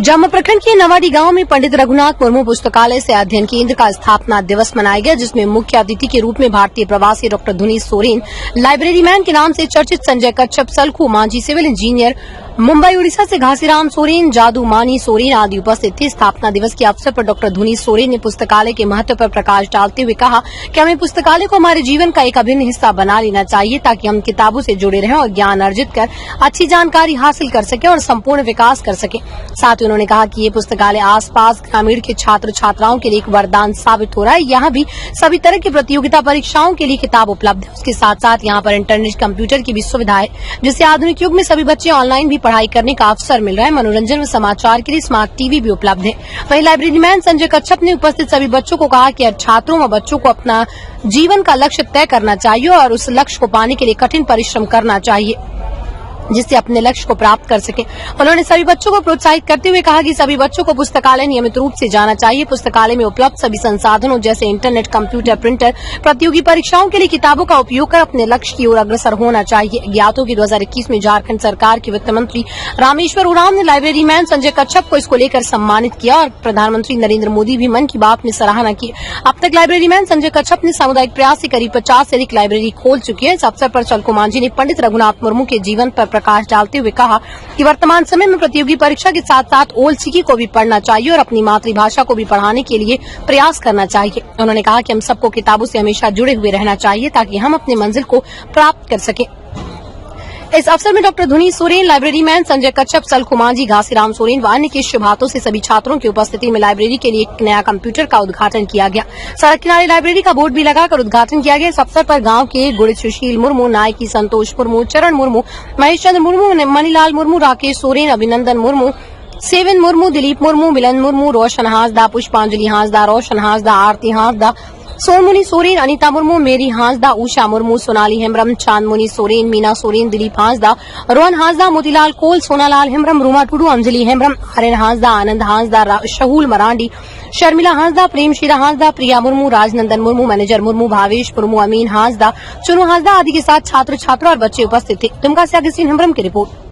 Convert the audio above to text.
जामा प्रखंड के नवाडी गांव में पंडित रघुनाथ मुर्मू पुस्तकालय से अध्ययन केंद्र का स्थापना दिवस मनाया गया, जिसमें मुख्य अतिथि के रूप में भारतीय प्रवासी doctor Dhunish Soren, library man के नाम से चर्चित संजय कच्छप, सलखू मांझी सिविल इंजीनियर, मुंबई उड़ीसा से घासीराम सोरेन, जादू मानी सोरेन आदि उपस्थित थे। स्थापना दिवस के अवसर पर डॉक्टर धुनीश सोरेन ने पुस्तकालय के महत्व पर प्रकाश डालते हुए कहा कि हमें पुस्तकालय को हमारे जीवन का एक अभिन्न हिस्सा बना लेना चाहिए, ताकि हम किताबों से जुड़े रहें और ज्ञान अर्जित कर अच्छी जानकारी हासिल कर सकें और संपूर्ण विकास कर सकें। साथ ही उन्होंने कहा कि ये पुस्तकालय आसपास ग्रामीण के छात्र छात्राओं के लिए एक वरदान साबित हो रहा है। यहाँ भी सभी तरह की प्रतियोगिता परीक्षाओं के लिए किताब उपलब्ध है। उसके साथ साथ यहाँ पर इंटरनेट कंप्यूटर की भी सुविधा है, जिससे आधुनिक युग में सभी बच्चे ऑनलाइन भी पढ़ाई करने का अवसर मिल रहा है। मनोरंजन व समाचार के लिए स्मार्ट टीवी भी उपलब्ध है। वहीं लाइब्रेरी मैन संजय कच्छप ने उपस्थित सभी बच्चों को कहा कि छात्रों व बच्चों को अपना जीवन का लक्ष्य तय करना चाहिए और उस लक्ष्य को पाने के लिए कठिन परिश्रम करना चाहिए, जिससे अपने लक्ष्य को प्राप्त कर सके। उन्होंने सभी बच्चों को प्रोत्साहित करते हुए कहा कि सभी बच्चों को पुस्तकालय नियमित रूप से जाना चाहिए। पुस्तकालय में उपलब्ध सभी संसाधनों जैसे इंटरनेट, कंप्यूटर, प्रिंटर, प्रतियोगी परीक्षाओं के लिए किताबों का उपयोग कर अपने लक्ष्य की ओर अग्रसर होना चाहिए। ज्ञात हो कि 2021 में झारखंड सरकार के वित्त मंत्री रामेश्वर उरांव ने लाइब्रेरी मैन संजय कच्छप को इसको लेकर सम्मानित किया और प्रधानमंत्री नरेंद्र मोदी भी मन की बात में सराहना की। अब तक लाइब्रेरी मैन संजय कच्छप ने सामुदायिक प्रयास से करीब 50 से अधिक लाइब्रेरी खोल चुकी है। इस अवसर पर सलखू मांझी ने पंडित रघुनाथ मुर्मू के जीवन पर प्रकाश डालते हुए कहा कि वर्तमान समय में प्रतियोगी परीक्षा के साथ साथ ओल्ड सिटी को भी पढ़ना चाहिए और अपनी मातृभाषा को भी पढ़ाने के लिए प्रयास करना चाहिए। उन्होंने कहा कि हम सबको किताबों से हमेशा जुड़े हुए रहना चाहिए, ताकि हम अपनी मंजिल को प्राप्त कर सकें। इस अवसर में doctor Dhunish Soren, library man Sanjay Kachhap, Salkhu Manjhi, Ghasiram Soren व अन्य के शुभ हाथों से सभी छात्रों की उपस्थिति में लाइब्रेरी के लिए एक नया कंप्यूटर का उद्घाटन किया गया। सड़क किनारे लाइब्रेरी का बोर्ड भी लगाकर उद्घाटन किया गया। इस अवसर पर गांव के गुड़ सुशील मुर्मू, नायकी संतोष मुर्मू, चरण मुर्मू, महेश चंद्र मुर्मू, मनीलाल मुर्मू, राकेश सोरेन, अभिनंदन मुर्मू, सेवन मुर्मू, दिलीप मुर्मू, मिलन मुर्मू, रोशन हांसदा, पुष्पांजलि हांसदा, रोशन हांसदा, आरती हांसदा, सोनमुनि सोरेन, अनिता मुर्मू, मेरी हांसदा, उषा मुर्मू, सोनाली हेम्ब्रम, चांदमुनि सोरेन, मीना सोरेन, दिलीप हांसदा, रोहन हांसदा, मोतीलाल कोल, सोनालाल हेम्ब्रम, रूमा टुडू, अंजलि हेम्ब्रम, हरेन हांसदा, आनंद हांसदा, शहूल मरांडी, शर्मिला हांसदा, प्रेम शीरा हांसदा, प्रिया मुर्मू, राजनंदन मुर्मू, मैनेजर मुर्मू, भावेश मुर्मू, अमीन हांसदा, चुनू हांसदा आदि के साथ छात्र छात्रा और बच्चे उपस्थित थे। दुमका से अगस्तीन हेम्ब्रम की रिपोर्ट।